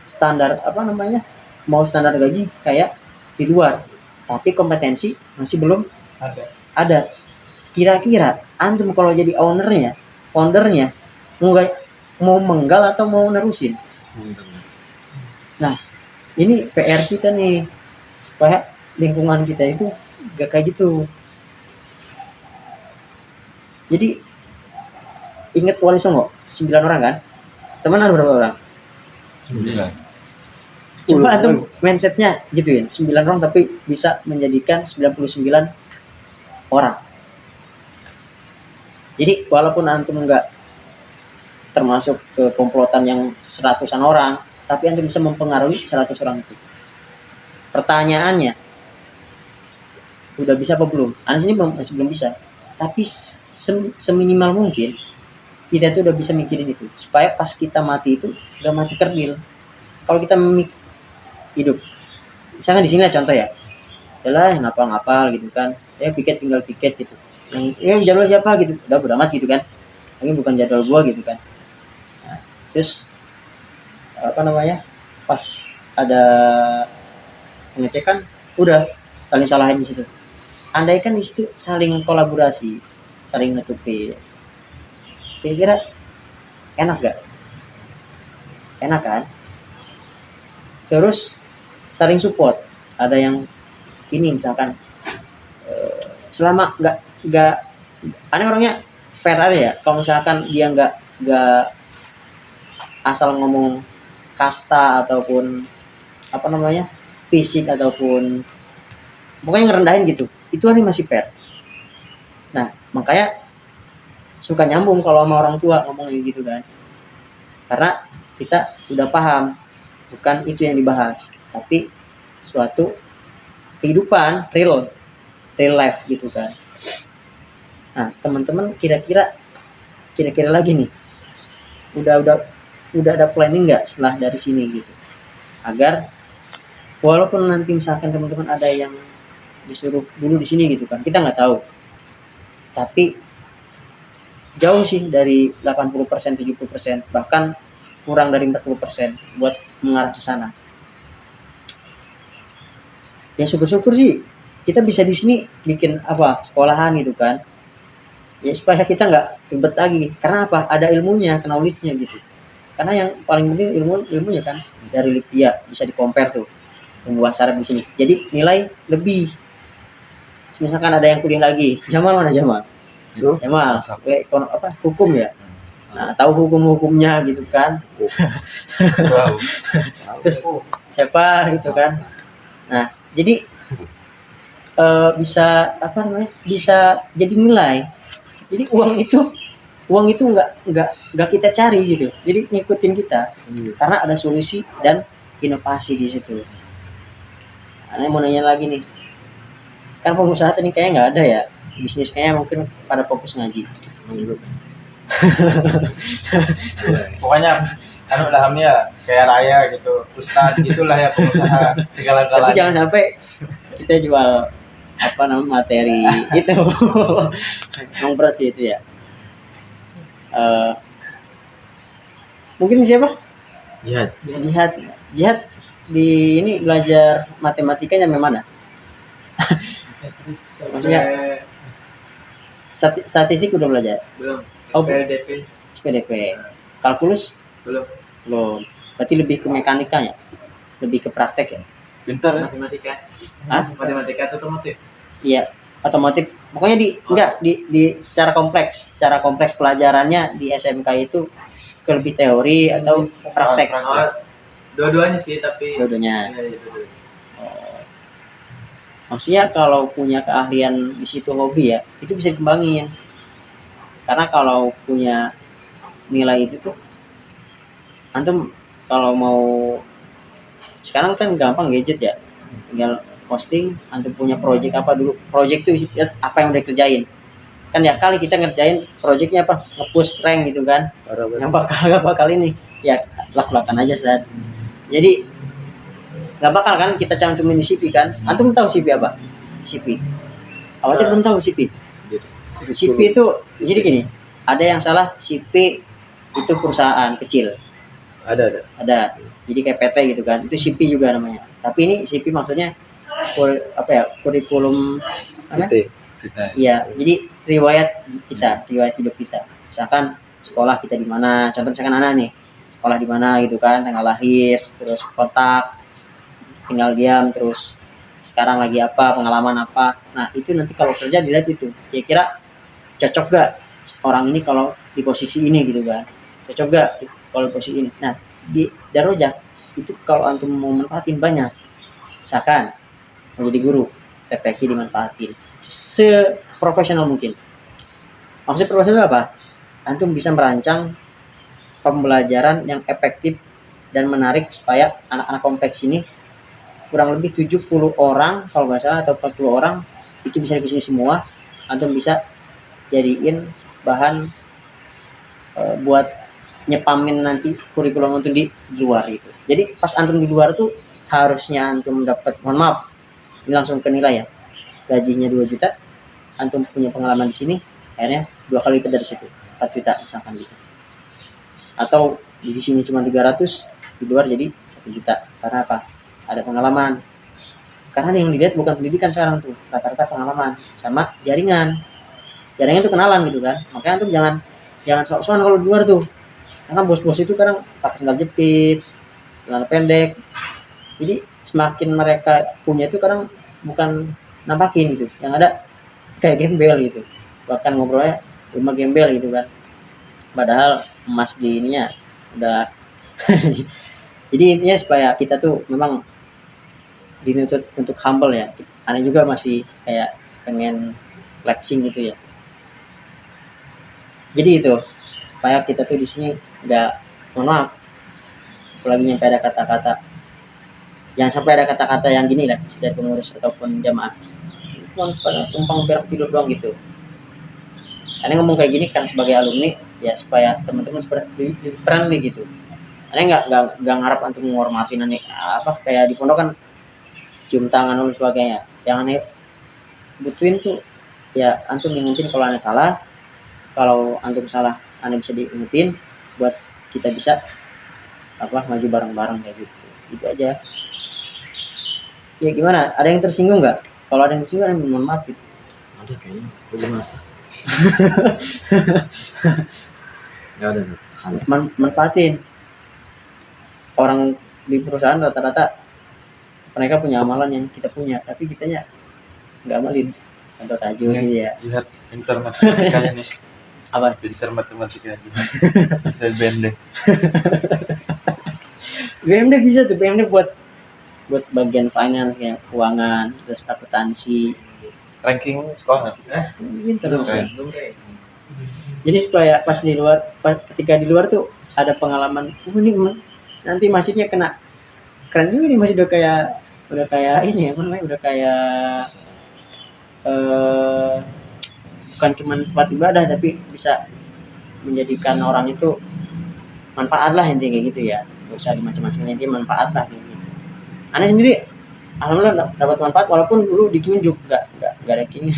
standar apa namanya? Mau standar gaji kayak di luar. Tapi kompetensi masih belum ada. Kira-kira antum kalau jadi foundernya mau menggal atau mau nerusin? Nah, ini PR kita nih supaya lingkungan kita itu gak kayak gitu. Jadi ingat Wali Songo 9 orang kan? Teman ada berapa orang? 9. Coba antum mindsetnya gituin 9 orang tapi bisa menjadikan 99 orang. Jadi walaupun antum enggak termasuk ke komplotan yang 100-an orang, tapi antum bisa mempengaruhi 100 orang itu. Pertanyaannya, udah bisa apa belum? Anak sini masih belum bisa. Tapi seminimal mungkin kita tuh udah bisa mikirin itu supaya pas kita mati itu udah mati kerdil. Kalau kita hidup, misalkan di sini lah contoh ya, adalah ngapal-ngapal gitu kan, ya tinggal piket gitu. Yang jadwal siapa gitu, udah beramat gitu kan. Ini bukan jadwal gua gitu kan. Nah, terus apa namanya? Pas ada pengecekan, udah saling salahin di situ. Andaikan di situ saling kolaborasi, saling nutupi, kira-kira enak gak? Enak kan? Terus saling support. Ada yang ini misalkan selama nggak aneh orangnya fair aja ya. Kalau misalkan dia nggak asal ngomong kasta ataupun apa namanya fisik ataupun pokoknya ngerendahin gitu, itu aneh masih fair. Nah, makanya suka nyambung kalau sama orang tua ngomong gitu kan. Karena kita udah paham, bukan itu yang dibahas, tapi suatu kehidupan real life gitu kan. Nah, teman-teman kira-kira lagi nih, udah ada planning nggak setelah dari sini gitu, agar walaupun nanti misalkan teman-teman ada yang disuruh dulu di sini gitu kan, kita nggak tahu, tapi jauh sih dari 80%, 70%, bahkan kurang dari 40% buat mengarah ke sana. Ya syukur-syukur sih kita bisa di sini bikin apa sekolahan gitu kan. Ya supaya kita nggak ribet lagi. Karena apa? Ada ilmunya, knowledge-nya gitu. Karena yang paling penting ilmunya kan dari Lipia bisa di-compare tuh ilmu bahasa Arab di sini. Jadi nilai lebih. Misalkan ada yang kuliah lagi, Jamal mana Jamal? Jamal, hukum ya. Nah, tahu hukum-hukumnya gitu kan. Terus siapa gitu kan. Nah, jadi bisa apa namanya? Bisa jadi nilai. Jadi uang itu nggak kita cari gitu. Jadi ngikutin kita. Karena ada solusi dan inovasi di situ. Nah, mau nanya lagi nih. Kan pengusaha tadi kayaknya nggak ada ya. Bisnis kayaknya mungkin pada fokus ngaji. Pokoknya anu ilhamnya kayak raya gitu, ustad gitulah ya pengusaha Tapi segala-galanya. jangan sampai kita jual apa namanya materi itu. Emang berat sih itu ya. Mungkin siapa? Jihad di ini belajar matematikanya memang mana? Maksudnya statistik udah belajar? Belum. Oh, SPDP Kalkulus? belum. Berarti lebih ke mekanika ya? Lebih ke praktek ya? Pintar ya. Matematika. Hah? Matematika atau otomotif? Iya, otomotif. Pokoknya di secara kompleks pelajarannya di SMK itu ke lebih teori atau praktek? Dua-duanya sih, tapi Dua-duanya. Iya, dua-duanya. Maksudnya kalau punya keahlian di situ hobi ya, itu bisa dikembangin. Karena kalau punya nilai itu tuh, antum kalau mau sekarang kan gampang gadget ya, tinggal posting, antum punya project apa dulu, project itu apa yang udah kerjain. Kan ya kali kita ngerjain projectnya apa, nge-push rank gitu kan, yang bakal ini, ya lak-lakan aja saat. Jadi nggak bakal kan kita cantumin di CV kan, antum tahu CV apa? CV. Awalnya belum tahu CV. CV itu jadi gini, ada yang salah CV itu perusahaan kecil. Ada. Jadi kayak PT gitu kan. Itu CV juga namanya. Tapi ini CV maksudnya kurikulum apa? Iya, jadi riwayat hidup kita. Misalkan sekolah kita di mana, contoh misalkan anak nih, sekolah di mana gitu kan, tanggal lahir, terus kontak, tinggal diam, terus sekarang lagi apa, pengalaman apa. Nah, itu nanti kalau kerja dilihat itu. Kira-kira cocok gak orang ini kalau di posisi ini gitu kan, cocok gak kalau di posisi ini. Nah, di Darojah itu kalau antum mau manfaatin banyak, misalkan mau jadi guru PPK dimanfaatin seprofesional mungkin. Maksud profesional apa? Antum bisa merancang pembelajaran yang efektif dan menarik supaya anak-anak kompleks ini kurang lebih 70 orang kalau nggak salah atau 40 orang itu bisa kesini semua. Antum bisa jadiin bahan buat nyepamin nanti kurikulum antum di luar itu. Jadi pas antum di luar tuh harusnya antum dapat, mohon maaf ini langsung ke nilai ya, gajinya 2 juta, antum punya pengalaman di sini akhirnya 2 kali lipat dari situ, 4 juta misalkan gitu. Atau di sini cuma 300, di luar jadi 1 juta. Karena apa? Ada pengalaman. Karena yang dilihat bukan pendidikan sekarang tuh, rata-rata pengalaman sama jaringan itu kenalan gitu kan. Makanya antum jangan sok-sokan kalau di luar tuh, karena bos-bos itu kadang pakai sandal jepit, celana pendek. Jadi semakin mereka punya itu kadang bukan nampakin gitu, yang ada kayak gembel gitu, bahkan ngobrolnya rumah gembel gitu kan, padahal emas di ininya udah. Jadi intinya supaya kita tuh memang dinuntut untuk humble ya. Aneh juga masih kayak pengen flexing gitu ya. Jadi itu supaya kita tuh di sini nggak, mohon maaf, apalagi nyampe ada kata-kata, jangan sampai ada kata-kata yang gini lah dari pengurus ataupun jamaah, cuma pada tumpang berak tidur doang gitu. Aneh ngomong kayak gini kan sebagai alumni ya supaya teman-teman seperti friendly gitu. Aneh nggak ngarap untuk menghormati nanti apa kayak di pondok kan cium tangan dan sebagainya. Yang aneh butuhin tuh ya antum ingetin kalau aneh salah, kalau antum salah aneh bisa diingetin buat kita bisa apa maju bareng-bareng kayak gitu. Itu aja. Ya gimana? Ada yang tersinggung nggak? Kalau ada yang tersinggung, aneh mohon maaf gitu. Ada kayaknya belum masa. Nggak ada tuh. Ada. Manfaatin orang di perusahaan rata-rata mereka punya amalan yang kita punya tapi kitanya nggak amalin atau tajul gitu ya. Lihat pintar matematikanya nih. Apa? Pintar matematikanya. Bisa BMD. BMD bisa tuh, BMD buat bagian finance kayak keuangan terus akuntansi Ranking sekolah. gitu. Keren. Jadi supaya pas di luar, ketika di luar tuh ada pengalaman, ini nanti masjidnya kena, keren juga nih masjid udah kayak ini apa namanya, udah kayak bukan cuma tempat ibadah tapi bisa menjadikan orang itu manfaat lah intinya kayak gitu ya, nggak usah macam-macam, intinya manfaat lah kayak gitu. Aneh sendiri alhamdulillah dapat manfaat walaupun dulu ditunjuk nggak ada kini.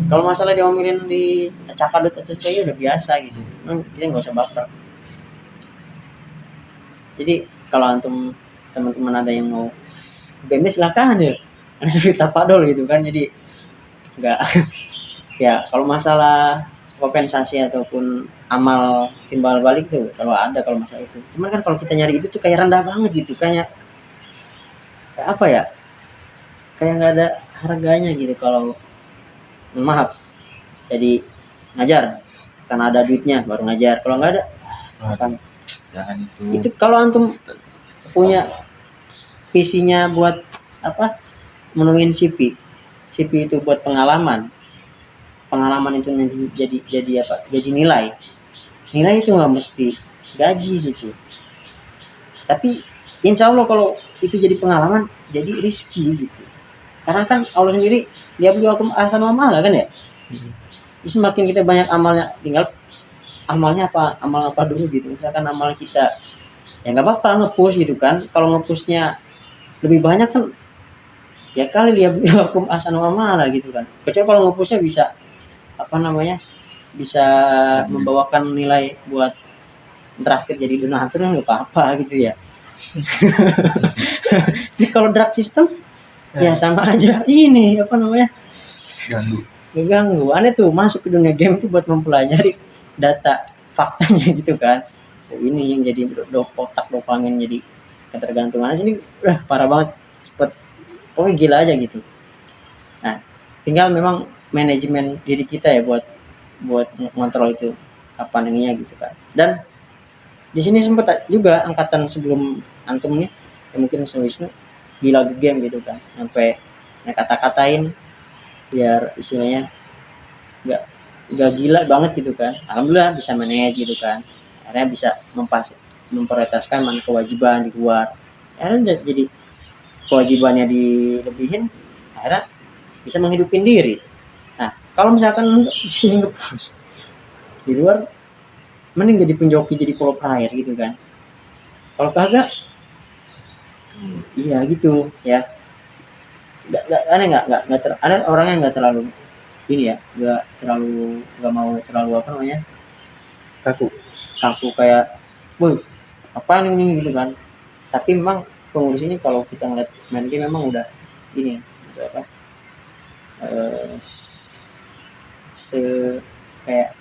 Kalau masalah diomelin di cakadut aja kayaknya udah biasa gitu. Kita nggak usah baper. Jadi kalau antum teman-teman ada yang mau BMD silakan ya. Ada kita padol gitu kan. Jadi nggak ya kalau masalah kompensasi ataupun amal timbal balik tuh selalu ada kalau masalah itu. Cuman kan kalau kita nyari itu tuh kayak rendah banget gitu, kayak apa ya? Kayak nggak ada harganya gitu kalau maaf. Jadi ngajar karena ada duitnya baru ngajar. Kalau nggak ada apa? Jangan Itu kalau antum punya visinya buat apa? Menuin CP. CP itu buat pengalaman. Pengalaman itu nanti jadi apa? Jadi nilai. Nilai itu nggak mesti gaji gitu. Tapi insya Allah kalau itu jadi pengalaman, jadi rezeki gitu. Karena kan Allah sendiri dia beliau ahsan wa amala kan ya. Jadi semakin kita banyak amalnya, tinggal amalnya apa, amal apa dulu gitu. Misalkan amal kita ya nggak apa-apa nge-push gitu kan. Kalau nge-pushnya lebih banyak kan ya kali dia beliau ahsan wa amala gitu kan. Kecuali kalau nge-pushnya bisa apa namanya, bisa membawakan nilai buat terakhir jadi donatur nggak apa-apa gitu ya. Jadi kalau drug system ya sama aja ini apa namanya, ganggu. Aneh tuh masuk ke dunia game itu buat mempelajari data faktanya gitu kan. Ini yang jadi otak dopamine jadi ketergantungan sini udah parah banget, cepet gila aja gitu. Nah tinggal memang manajemen diri kita ya buat ngontrol itu apa ininya gitu kan. Dan di sini sempat juga angkatan sebelum antum nih ya mungkin Wisnu gila ke game gitu kan, sampai kata-katain biar istilahnya nggak gila banget gitu kan. Alhamdulillah bisa manage gitu kan, akhirnya bisa memprioritaskan mana kewajiban di luar, akhirnya jadi kewajibannya dilebihin, akhirnya bisa menghidupin diri. Nah kalau misalkan di sini ngepush di luar, mending jadi penjoki, jadi pro player gitu kan. Kalau kagak iya gitu ya, ada orang yang nggak terlalu ini ya, nggak mau terlalu apa namanya, kaku kayak boy apaan ini gitu kan. Tapi memang pengurus ini kalau kita ngeliat main game memang udah ini udah apa, kayak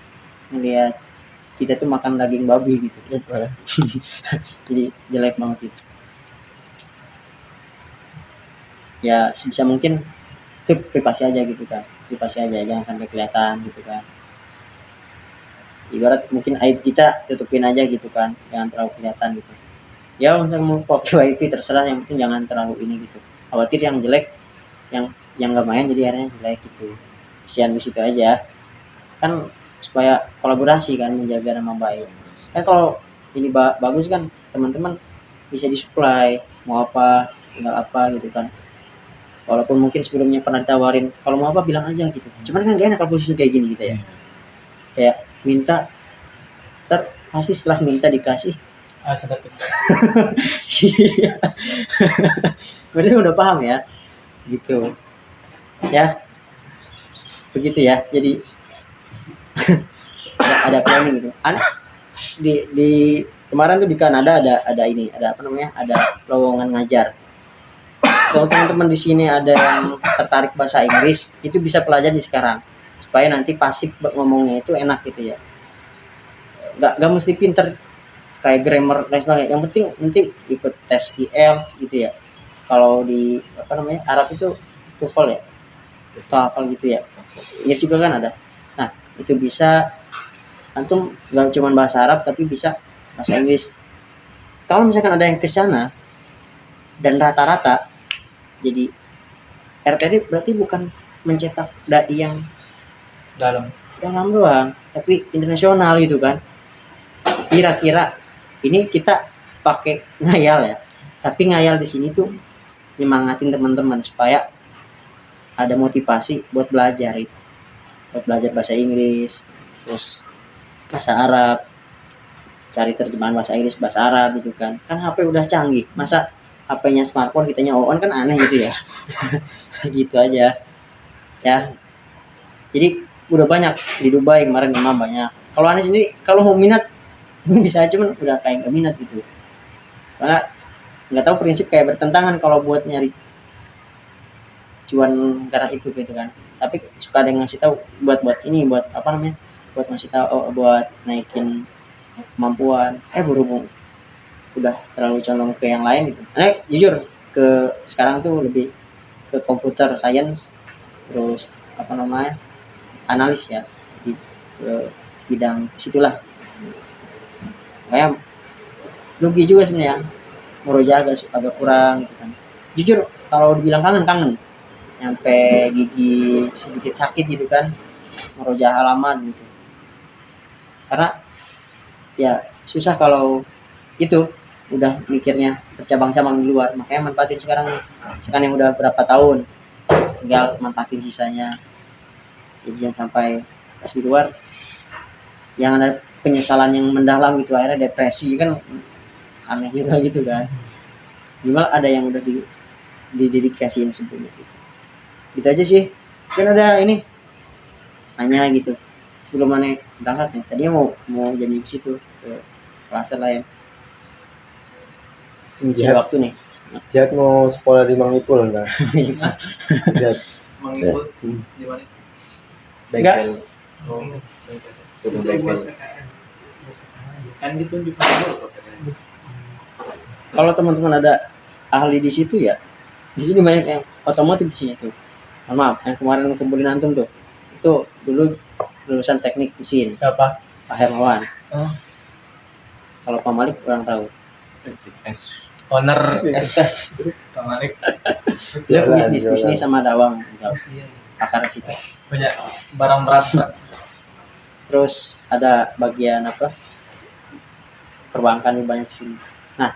ngeliat kita tuh makan daging babi gitu. Jadi jelek banget itu. Ya sebisa mungkin itu privasi aja gitu kan, privasi aja, jangan sampai kelihatan gitu kan. Ibarat mungkin aib kita tutupin aja gitu kan, jangan terlalu kelihatan gitu. Ya untuk mau copy wifi terserah, yang penting jangan terlalu ini gitu. Khawatir yang jelek, yang nggak main jadi akhirnya jelek gitu. Kasihan di situ aja. Kan supaya kolaborasi kan, menjaga nama baik. Kan kalau ini bagus kan, teman-teman bisa disuplai mau apa nggak apa gitu kan, walaupun mungkin sebelumnya pernah ditawarin kalau mau apa bilang aja gitu, cuman kan gak enak kalau posisi kayak gini gitu ya, kayak minta pasti setelah minta dikasih. Sadar kita. Iya. Berarti udah paham ya gitu ya, begitu ya. Jadi ada planning gitu. Di kemarin tuh di Kanada ada ini, ada apa namanya, ada lowongan ngajar. Kalau teman-teman di sini ada yang tertarik bahasa Inggris, itu bisa pelajari sekarang supaya nanti pasif ngomongnya itu enak gitu ya. Gak mesti pinter kayak grammar dan sebagainya. Yang penting nanti ikut tes IELTS gitu ya. Kalau di apa namanya Arab itu TOEFL ya, TOEFL gitu ya. Inggris juga kan ada. Nah itu bisa, antum gak cuma bahasa Arab tapi bisa bahasa Inggris. Kalau misalkan ada yang ke sana dan rata-rata, jadi RTD berarti bukan mencetak dai yang Dalam. doang, tapi internasional gitu kan. Kira-kira ini kita pakai ngayal ya, tapi ngayal di sini tuh nyemangatin teman-teman supaya ada motivasi buat belajar itu, buat belajar bahasa Inggris, terus bahasa Arab, cari terjemahan bahasa Inggris bahasa Arab gitu kan. Kan HP udah canggih, masa HP-nya smartphone kitanya on kan aneh gitu ya. Gitu aja ya. Jadi udah banyak di Dubai kemarin imam banyak. Kalau aneh sendiri kalau mau minat bisa, cuman udah kayak gak minat gitu, karena nggak tahu prinsip kayak bertentangan kalau buat nyari cuan karena itu gitu kan. Tapi suka ada yang ngasih tahu buat ini, buat apa namanya, buat ngasih tahu, buat naikin kemampuan. Berhubung udah terlalu condong ke yang lain gitu. Jujur ke sekarang tuh lebih ke computer science, terus apa namanya, analis ya, di ke bidang situlah. Kayak rugi juga sebenarnya, murojaah agak kurang gitu kan. Jujur kalau dibilang kangen nyampe gigi sedikit sakit gitu kan, murojaah halaman gitu, karena ya susah kalau itu udah mikirnya bercabang-cabang di luar. Makanya manfaatin sekarang nih, sekarang yang udah berapa tahun, tinggal manfaatin sisanya. Jadi jangan sampai pas di luar yang ada penyesalan yang mendalam gitu, akhirnya depresi kan aneh juga gitu kan. Gimana ada yang udah didedikasiin sebelumnya gitu aja sih. Kan ada ini nanya gitu sebelum mana berangkat nih, tadinya mau jadi ke situ, ke kelas lain. Ini waktu nih. Jad mau sekolah di Mangipul enggak? Jad. Mengikut di mana? Enggak. Oh, Turun bengkel. kan ditunjuk dulu kok. Kalau teman-teman ada ahli di situ ya, di sini banyak yang otomotif di sini tuh. Maaf, yang kemarin kumpulin antum tuh, itu dulu lulusan teknik mesin, Siapa? Pak Hermawan. Oh. Kalau Pak Malik kurang tahu. Owner ST. Pak Malik Dia Jualan. bisnis sama dawang, Iya. pakar situ. punya barang berat, Pak. Terus ada bagian apa? Perbankan banyak sini. Nah,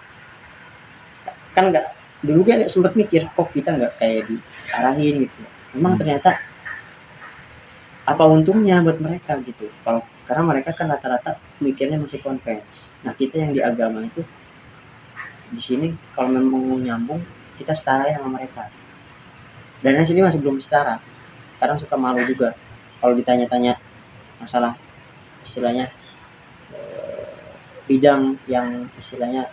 kan nggak dulu kan sempat mikir kok kita nggak kayak diarahin gitu. Memang ternyata apa untungnya buat mereka gitu. Kalau karena mereka kan rata-rata mikirnya masih conference. Nah, kita yang di agama itu di sini kalau memang mau nyambung kita setara sama mereka. Dan di sini masih belum setara. Kadang suka malu juga kalau ditanya-tanya masalah istilahnya bidang yang istilahnya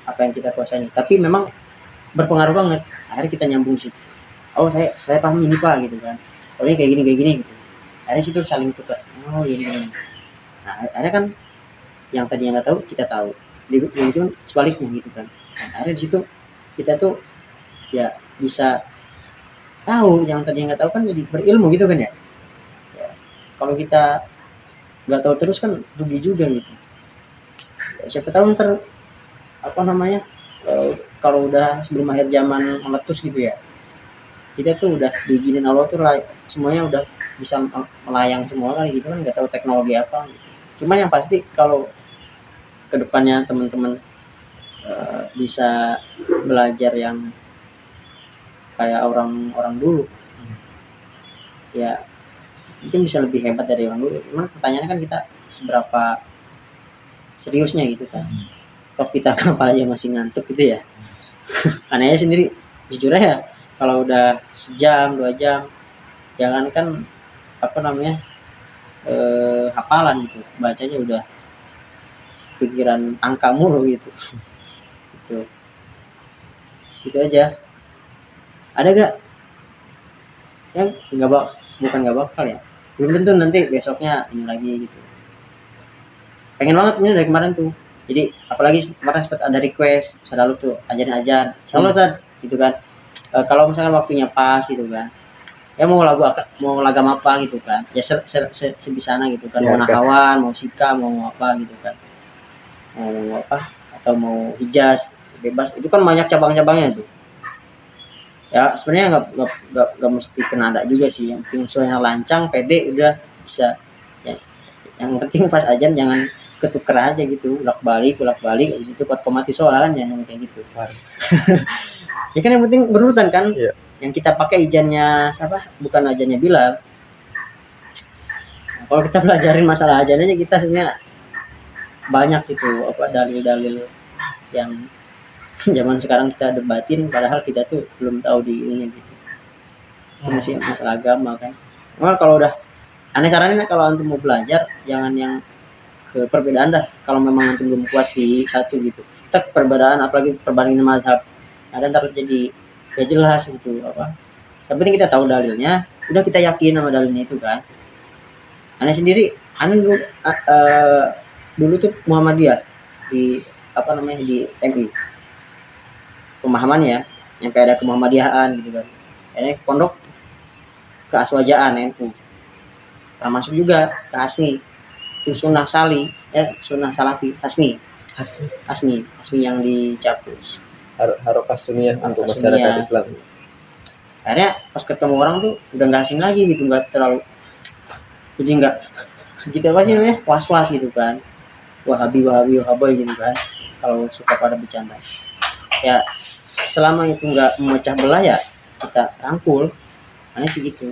apa yang kita kuasai. Tapi memang berpengaruh banget. Akhirnya kita nyambung sih. Oh saya paham ini Pak gitu kan. Oh ini kayak gini gitu. Akhirnya situ saling tukar. Oh ini. Nah akhirnya kan yang tadinya nggak tahu kita tahu. Itu sebaliknya gitu kan. Nah, akhirnya di situ kita tuh ya bisa tahu yang tadinya nggak tahu kan, jadi berilmu gitu kan ya. Kalau kita nggak tahu terus kan rugi juga gitu. Siapa tahu ntar apa namanya kalau udah sebelum akhir zaman meletus gitu ya, kita tuh udah diizinin Allah tuh semuanya udah bisa melayang semua kali gitu kan, nggak tahu teknologi apa gitu. Cuma yang pasti kalau kedepannya teman-teman bisa belajar yang kayak orang-orang dulu ya mungkin bisa lebih hebat dari orang dulu. Cuman pertanyaannya kan kita seberapa seriusnya gitu kan. Kalau kita kenapa aja masih ngantuk gitu ya. Anehnya sendiri jujur aja kalau udah sejam 2 jam jangan kan apa namanya hafalan gitu, bacanya udah pikiran angka mulu gitu. Gitu. Gitu aja. Ada gak yang bukan nggak bakal ya, belum tentu nanti besoknya ini lagi gitu. Pengen banget sebenarnya dari kemarin tuh, jadi apalagi kemarin sempat ada request selalu tuh ajarin selalu saat gitu kan. Kalau misalkan waktunya pas gitu kan ya mau lagam apa gitu kan ya sebisana gitu kan, Ya, mau nahawan mau sika mau apa gitu kan, mau apa atau mau hijaz bebas itu kan banyak cabang-cabangnya tuh. Ya sebenarnya nggak mesti kenada juga sih, yang penting suaranya lancang pede udah bisa ya, yang penting pas ajan jangan ketuker aja gitu ulak balik habis itu kuat komati soalan ya yang kayak gitu. Ya kan yang penting berurutan kan. Iya. Yang kita pakai ijannya siapa bukan ajannya Bilal. Nah, kalau kita pelajarin masalah ajan aja kita sebenarnya banyak gitu apa dalil-dalil yang zaman sekarang kita debatin padahal kita tuh belum tahu di ilmunya gitu. Itu masih masalah agama kan. Well, kalau udah aneh sarannya kalau antum mau belajar jangan yang ke perbedaan dah. Kalau memang antum belum kuat di satu gitu. Tetap perbedaan apalagi perbandingan mazhab. Ada ntar jadi ya jelas gitu apa. Yang penting kita tahu dalilnya, udah kita yakin sama dalilnya itu kan. Aneh sendiri, aneh dulu tuh Muhammadiyah di apa namanya di MI. Pemahaman ya yang kayak ada kemuhammadiyahan gitu kan, kayaknya pondok keaswajaan NU termasuk juga ke Asmi itu sunnah sunnah salafi Asmi yang dicapus Harokah Sunniyah untuk Harokah masyarakat Sunniyah. Islam. akhirnya pas ketemu orang tuh udah nggak asing lagi gitu, nggak terlalu jadi nggak gitu apa sih namanya was gitu kan, wahabi gitu kan kalau suka pada bercanda ya. Selama itu nggak memecah belah ya kita rangkul, aneh sih gitu.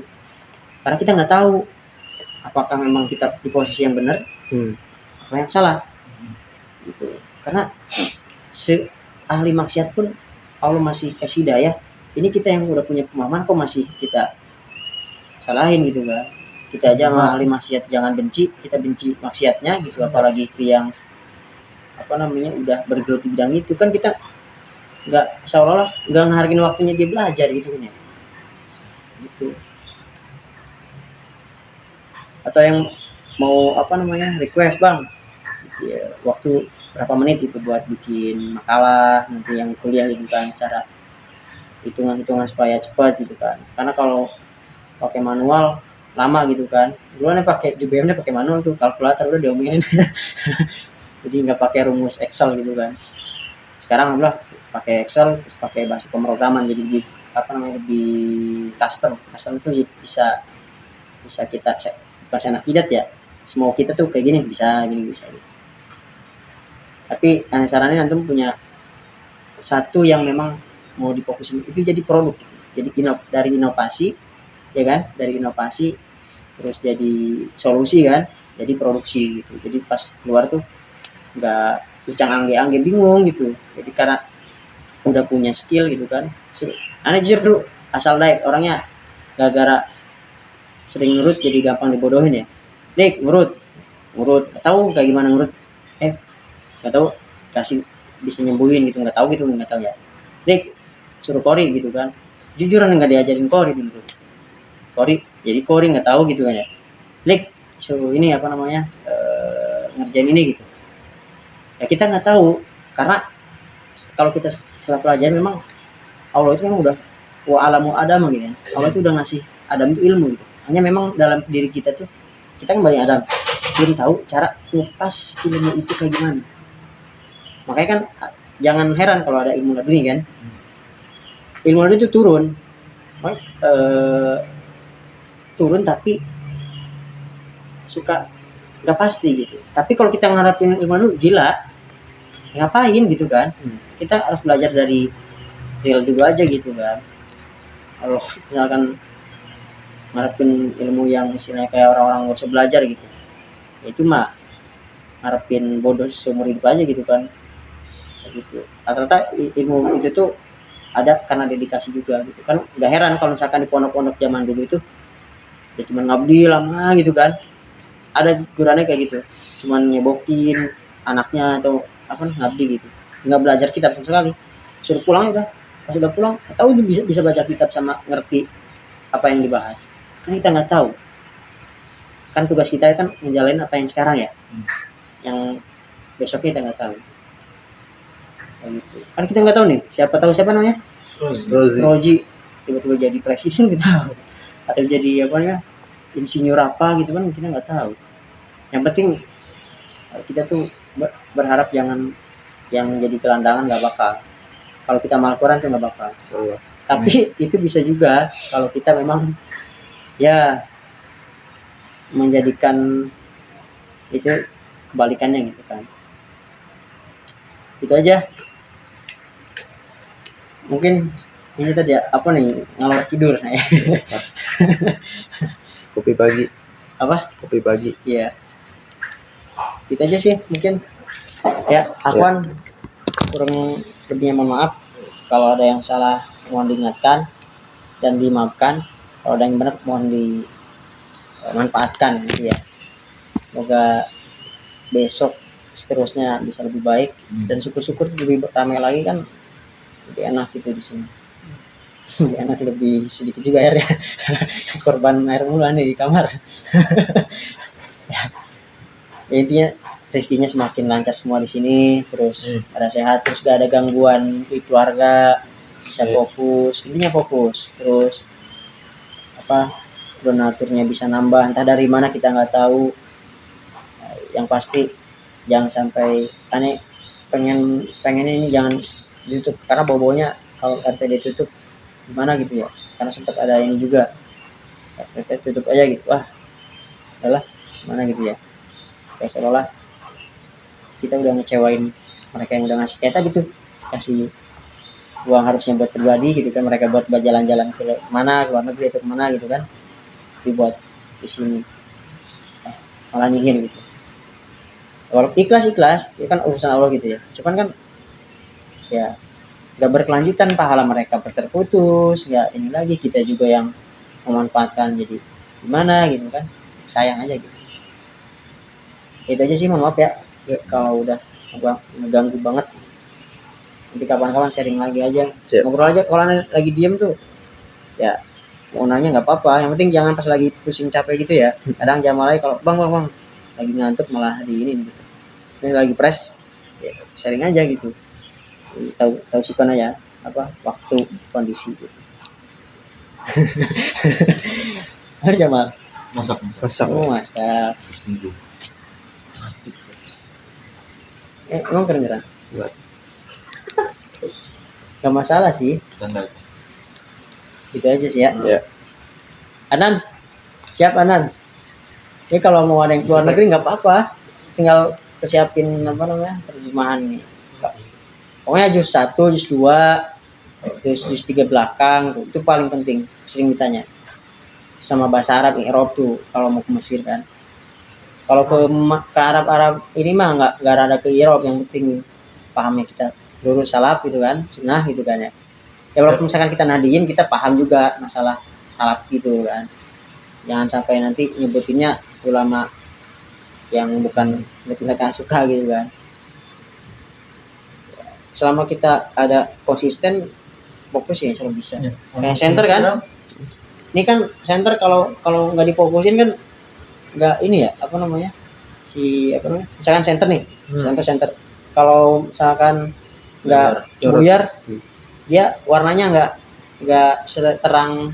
Karena kita nggak tahu apakah memang kita di posisi yang benar, apa yang salah, gitu. Karena ahli maksiat pun Allah masih kasih hidayah. Ini kita yang udah punya pemahaman kok masih kita salahin gitu kan. Kita aja sama ahli maksiat jangan benci, kita benci maksiatnya gitu. Apalagi ke yang apa namanya udah bergelut di bidang itu kan kita nggak seolah-olah nggak ngehargain waktunya dia belajar gitu kan ya gitu. Atau yang mau apa namanya request bang ya, waktu berapa menit itu buat bikin makalah nanti yang kuliah gitu kan, cara hitungan supaya cepat gitu kan. Karena kalau pakai manual lama gitu kan, dulu pakai di BM pakai manual tuh kalkulator udah diomongin jadi nggak pakai rumus Excel gitu kan. Sekarang alhamdulillah pakai Excel terus pakai bahasa pemrograman jadi lebih apa namanya lebih custom itu bisa kita bahasa anak kidat ya, semua kita tuh kayak gini bisa gitu. Tapi sarannya antum punya satu yang memang mau difokusin itu jadi produk gitu. Jadi dari inovasi ya kan, dari inovasi terus jadi solusi kan, jadi produksi gitu. Jadi pas keluar tuh nggak ucang angge bingung gitu. Jadi karena udah punya skill gitu kan. Aneh jujur dulu asal daik orangnya gara-gara sering nurut jadi gampang dibodohin ya. Dik nurut nggak tahu kayak gimana nurut, nggak tahu kasih bisa nyembuhin gitu nggak tahu ya. Dik suruh kori gitu kan, jujuran nggak diajarin kori dulu. Kori nggak tahu gitu kan ya. Dik suruh ini apa namanya ngerjain ini gitu. Ya kita nggak tahu karena kalau kita setelah pelajaran memang Allah itu memang udah wa alamu adam gitu kan. Allah itu udah ngasih Adam itu ilmu gitu. Hanya memang dalam diri kita tuh kita kan banyak Adam belum tahu cara lepas ilmu itu kayak gimana. Makanya kan jangan heran kalau ada ilmu laduni kan. Ilmu laduni itu turun tapi suka nggak pasti gitu. Tapi kalau kita ngarepin ilmu dulu gila, ngapain gitu kan? Kita harus belajar dari real dulu aja gitu kan. Kalau misalkan ngarepin ilmu yang istilahnya kayak orang-orang nggak usah belajar gitu, ya itu mah ngarepin bodoh seumur hidup aja gitu kan. Gitu. Rata-rata ilmu itu tuh ada karena dedikasi juga gitu kan. Nggak heran kalau misalkan di pondok-pondok zaman dulu itu ya cuma ngabdi lama gitu kan. Ada gurunya kayak gitu, cuman nyebokin anaknya atau apa ngabdi gitu, nggak belajar kitab sama sekali, suruh pulang ya udah. Pas udah pulang tahu bisa baca kitab sama ngerti apa yang dibahas, kan kita nggak tahu. Kan tugas kita kan menjalani apa yang sekarang ya, yang besoknya kita nggak tahu. Kayak gitu. Kan kita nggak tahu nih, siapa namanya Roji tiba-tiba jadi presiden kita tahu, atau jadi apa ya insinyur apa gitu kan kita nggak tahu. Yang penting kita tuh berharap jangan yang jadi gelandangan, nggak bakal. Kalau kita mal Quran tuh nggak bakal. Tapi itu bisa juga kalau kita memang ya menjadikan itu kebalikannya gitu kan. Itu aja. Mungkin ini tadi apa nih ngalor tidur. Kopi pagi. Apa? Kopi pagi. Iya. Itu aja sih mungkin. Ya, Afwan kurang lebihnya mohon maaf. Kalau ada yang salah mohon diingatkan dan dimaafkan. Kalau ada yang benar mohon dimanfaatkan gitu ya. Semoga besok seterusnya bisa lebih baik dan syukur-syukur lebih ramai lagi kan, lebih enak gitu di sini. Lebih enak, lebih sedikit juga airnya. Korban air mulu nih di kamar. Ya, intinya rezekinya semakin lancar semua di sini, terus ada sehat, terus gak ada gangguan di keluarga, bisa fokus, intinya fokus, terus apa donaturnya bisa nambah, entah dari mana kita nggak tahu. Yang pasti jangan sampai aneh pengennya ini jangan ditutup, karena bau-baunya kalau RT ditutup gimana gitu ya, karena sempat ada ini juga RT tutup aja gitu, wah adalah mana gitu ya, kayak seolah kita udah ngecewain mereka yang udah ngasih kita gitu, kasih uang harusnya buat pribadi gitu kan, mereka buat jalan-jalan ke mana, ke luar negeri atau kemana gitu kan, dibuat di sini malah nyihin gitu. Walaupun ikhlas ya kan urusan Allah gitu ya, cuman kan ya gak berkelanjutan, pahala mereka terputus, gak ini lagi, kita juga yang memanfaatkan jadi gimana gitu kan, sayang aja gitu. Itu aja sih, mohon maaf ya kalau udah gua ngeganggu banget. Nanti kapan-kapan sharing lagi aja. Siap. Ngobrol aja, kalau lagi diem tuh ya mau nanya nggak apa-apa, yang penting jangan pas lagi pusing capek gitu ya. Kadang Jamal kalau bang lagi ngantuk malah di ini gitu. Ini lagi press ya, sharing aja gitu, tahu suka ya apa waktu kondisi gitu. Harus Jamal Masak. oh masak Tersinggung. emang kedengeran Enggak. gak masalah sih, Tanda. gitu aja sih ya. Ya. Anan siap Anan, ini kalau mau ada yang keluar negeri nggak apa-apa, tinggal persiapin apa namanya terjemahan nih. Pokoknya juz 1, juz 2, juz 3 belakang itu paling penting, sering ditanya. Sama bahasa Arab I'rab tuh kalau mau ke Mesir kan. Kalau ke Arab ini mah nggak ada ke I'rab, yang penting pahamnya kita lurus salaf gitu kan, sunnah gitu kan ya. Ya walaupun misalkan kita nadiin, kita paham juga masalah salaf gitu kan. Jangan sampai nanti nyebutinnya ulama yang bukan kita suka gitu kan. Selama kita ada konsisten fokus ya selalu bisa. Kayak center kan, ini kan center kalau nggak difokusin kan nggak ini ya apa namanya misalkan center nih, center kalau misalkan nggak buyar, dia warnanya nggak terang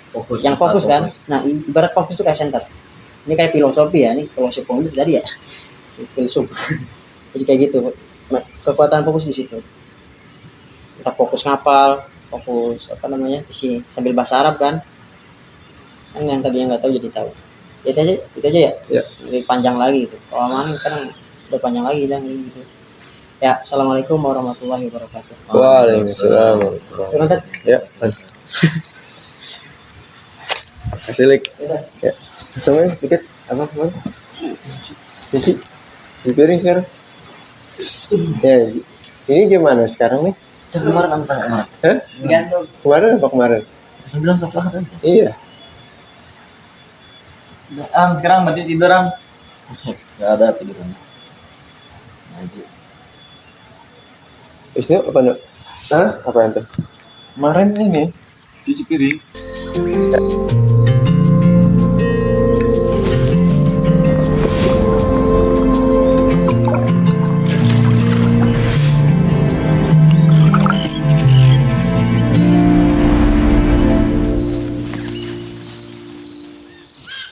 Fokus. yang fokus kan. Nah ibarat fokus itu kayak center. Ini kayak filosofi ya, ini filosofi itu tadi ya, filsuf. Jadi kayak gitu, kekuatan fokus di situ. Kita fokus ngapal, fokus apa namanya isi sambil bahasa Arab kan yang tadinya nggak tahu jadi tahu. Itu aja ya. Ya. Lebih panjang lagi gitu. Kalau mana kan udah panjang lagi dan gitu. Ya, assalamualaikum warahmatullahi wabarakatuh. Waalaikumsalam. Sebentar. Ya. Kasih like. Udah. Ya. Sama dikit apa kemana? Kunci di piring sekarang. Ya, ini gimana sekarang nih? Kemarin apa kemarin? Hah? Digantung. Kemarin apa kemarin? Saya bilang Sabtu Ahad aja. Iya. Sekarang berarti tidur Am. Enggak ada tiduran. Ngaji. Isnya apa nak? Hah? Apa yang tuh? Kemarin ini cuci piring.